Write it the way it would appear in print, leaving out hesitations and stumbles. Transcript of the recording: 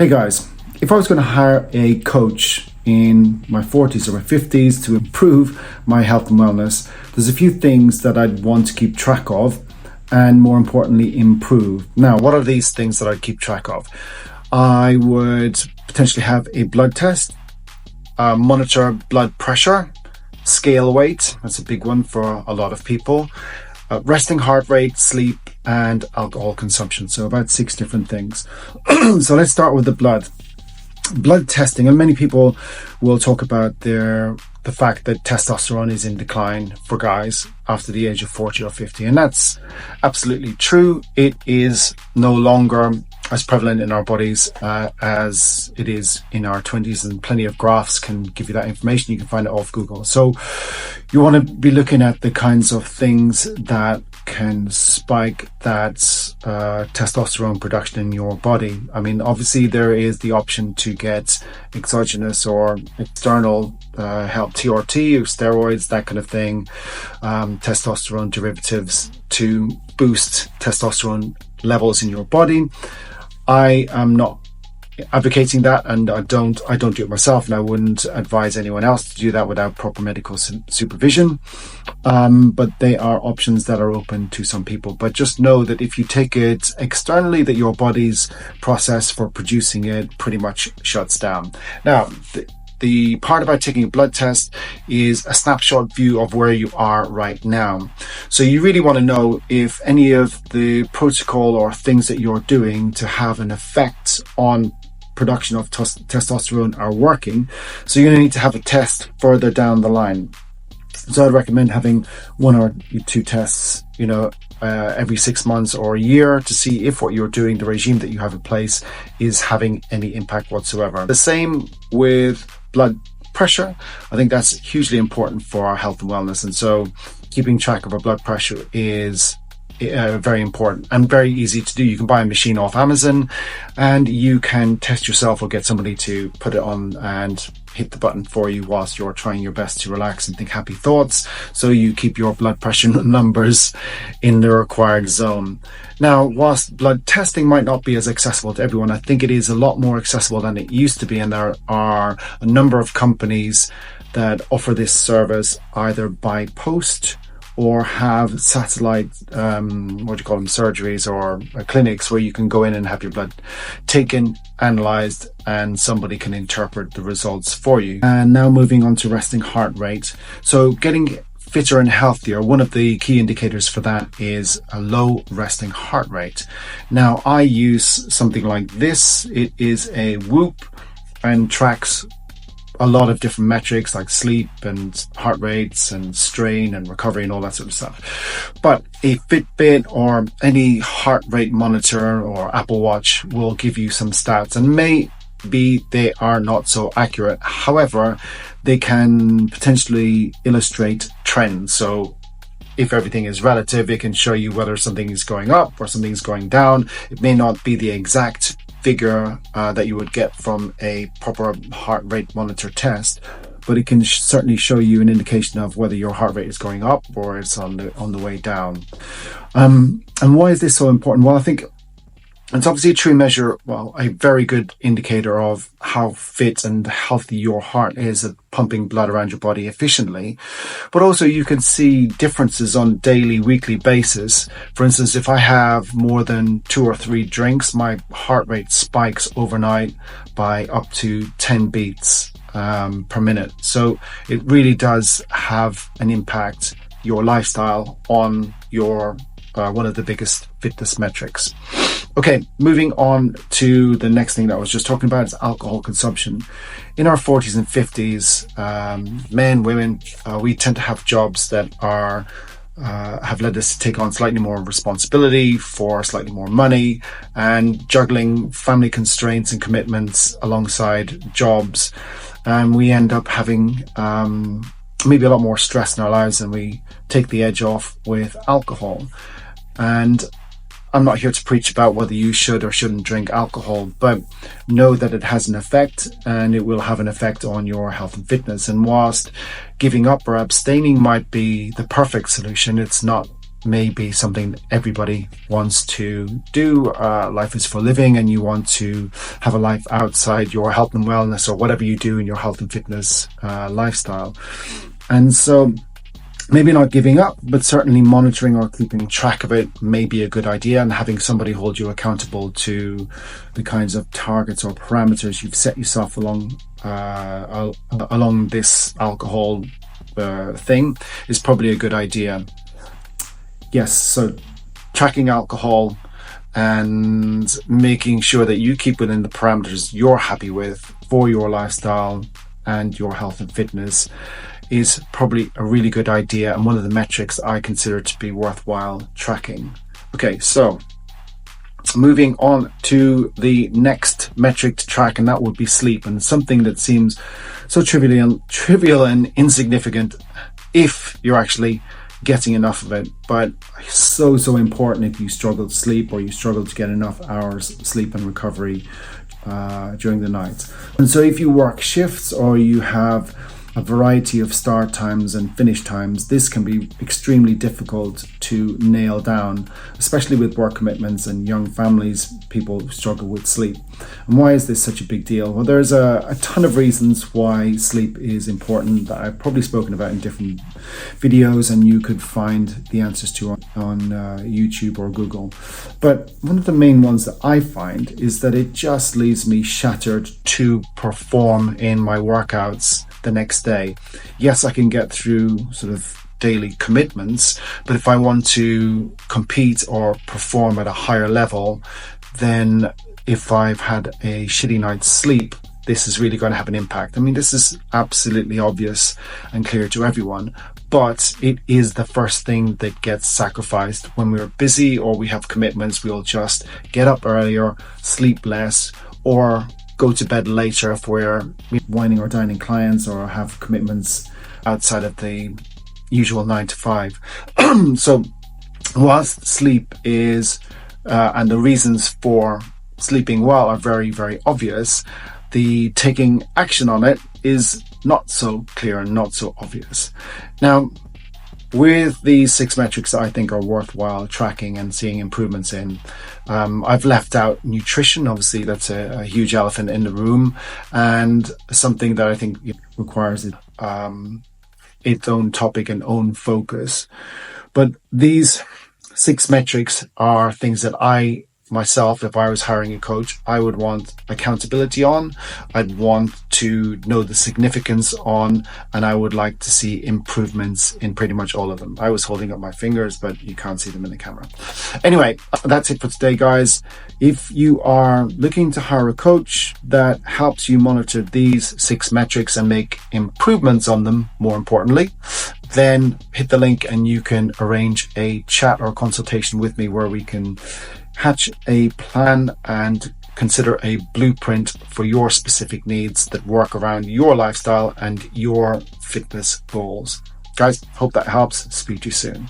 Hey guys, if I was going to hire a coach in my 40s or my 50s to improve my health and wellness, there's a few things that I'd want to keep track of and, more importantly, improve. Now, what are these things that I'd keep track of? I would potentially have a blood test, monitor blood pressure, scale weight, that's a big one for a lot of people, resting heart rate, sleep, and alcohol consumption. So about 6 different things. So let's start with the blood testing. And many people will talk about the fact that testosterone is in decline for guys after the age of 40 or 50. And that's absolutely true. It is no longer as prevalent in our bodies as it is in our 20s, and plenty of graphs can give you that information. You can find it off Google. So you want to be looking at the kinds of things that can spike that testosterone production in your body. I mean, obviously there is the option to get exogenous or external help, TRT or steroids, that kind of thing, testosterone derivatives to boost testosterone levels in your body. I am not advocating that, and I don't do it myself, and I wouldn't advise anyone else to do that without proper medical supervision. But they are options that are open to some people. But just know that if you take it externally, that your body's process for producing it pretty much shuts down. Now, the part about taking a blood test is a snapshot view of where you are right now. So you really want to know if any of the protocol or things that you're doing to have an effect on production of testosterone are working. So you're going to need to have a test further down the line. So I'd recommend having 1 or 2 tests, every 6 months or a year, to see if what you're doing, the regime that you have in place, is having any impact whatsoever. The same with blood pressure. I think that's hugely important for our health and wellness. And so keeping track of our blood pressure is very important and very easy to do. You can buy a machine off Amazon and you can test yourself or get somebody to put it on and hit the button for you whilst you're trying your best to relax and think happy thoughts, so you keep your blood pressure numbers in the required zone. Now, whilst blood testing might not be as accessible to everyone, I think it is a lot more accessible than it used to be, and there are a number of companies that offer this service either by post or have satellite, surgeries or clinics where you can go in and have your blood taken, analysed, and somebody can interpret the results for you. And now moving on to resting heart rate. So getting fitter and healthier, one of the key indicators for that is a low resting heart rate. Now, I use something like this. It is a Whoop and tracks a lot of different metrics like sleep and heart rates and strain and recovery and all that sort of stuff. But a Fitbit or any heart rate monitor or Apple Watch will give you some stats, and maybe they are not so accurate. However, they can potentially illustrate trends. So if everything is relative, it can show you whether something is going up or something is going down. It may not be the exact figure that you would get from a proper heart rate monitor test, but it can certainly show you an indication of whether your heart rate is going up or it's on the way down. And why is this so important? Well, I think it's obviously a true measure, a very good indicator of how fit and healthy your heart is at pumping blood around your body efficiently. But also you can see differences on daily, weekly basis. For instance, if I have more than 2 or 3 drinks, my heart rate spikes overnight by up to 10 beats per minute. So it really does have an impact, your lifestyle, on your one of the biggest fitness metrics. Okay, moving on to the next thing that I was just talking about is alcohol consumption. In our 40s and 50s, men, women, we tend to have jobs that have led us to take on slightly more responsibility for slightly more money, and juggling family constraints and commitments alongside jobs. And we end up having maybe a lot more stress in our lives, and we take the edge off with alcohol. And I'm not here to preach about whether you should or shouldn't drink alcohol, but know that it has an effect, and it will have an effect on your health and fitness. And whilst giving up or abstaining might be the perfect solution, it's not may be something everybody wants to do. Life is for living, and you want to have a life outside your health and wellness, or whatever you do in your health and fitness lifestyle. And so maybe not giving up, but certainly monitoring or keeping track of it may be a good idea, and having somebody hold you accountable to the kinds of targets or parameters you've set yourself along this alcohol thing is probably a good idea. Yes, so tracking alcohol and making sure that you keep within the parameters you're happy with for your lifestyle and your health and fitness is probably a really good idea, and one of the metrics I consider to be worthwhile tracking. Okay, so moving on to the next metric to track, and that would be sleep, and something that seems so trivial and insignificant if you're actually getting enough of it, but so important if you struggle to sleep, or you struggle to get enough hours sleep and recovery during the night. And so if you work shifts, or you have a variety of start times and finish times, this can be extremely difficult to nail down, especially with work commitments and young families. People struggle with sleep. And why is this such a big deal? Well, there's a ton of reasons why sleep is important that I've probably spoken about in different videos, and you could find the answers to on YouTube or Google. But one of the main ones that I find is that it just leaves me shattered to perform in my workouts the next day. Yes, I can get through sort of daily commitments, but if I want to compete or perform at a higher level, then if I've had a shitty night's sleep, this is really going to have an impact. I mean, this is absolutely obvious and clear to everyone, but it is the first thing that gets sacrificed. When we're busy or we have commitments, we'll just get up earlier, sleep less, or go to bed later if we're wining or dining clients or have commitments outside of the usual 9 to 5. So whilst sleep is and the reasons for sleeping well are very, very obvious, the taking action on it is not so clear and not so obvious. Now, with these 6 metrics that I think are worthwhile tracking and seeing improvements in, I've left out nutrition. Obviously, that's a huge elephant in the room, and something that I think requires its own topic and own focus. But these 6 metrics are things that I myself, if I was hiring a coach, I would want accountability on, I'd want to know the significance on, and I would like to see improvements in pretty much all of them. I was holding up my fingers, but you can't see them in the camera. Anyway, that's it for today, guys. If you are looking to hire a coach that helps you monitor these 6 metrics and make improvements on them, more importantly, then hit the link and you can arrange a chat or consultation with me where we can hatch a plan and consider a blueprint for your specific needs that work around your lifestyle and your fitness goals. Guys, hope that helps. Speak to you soon.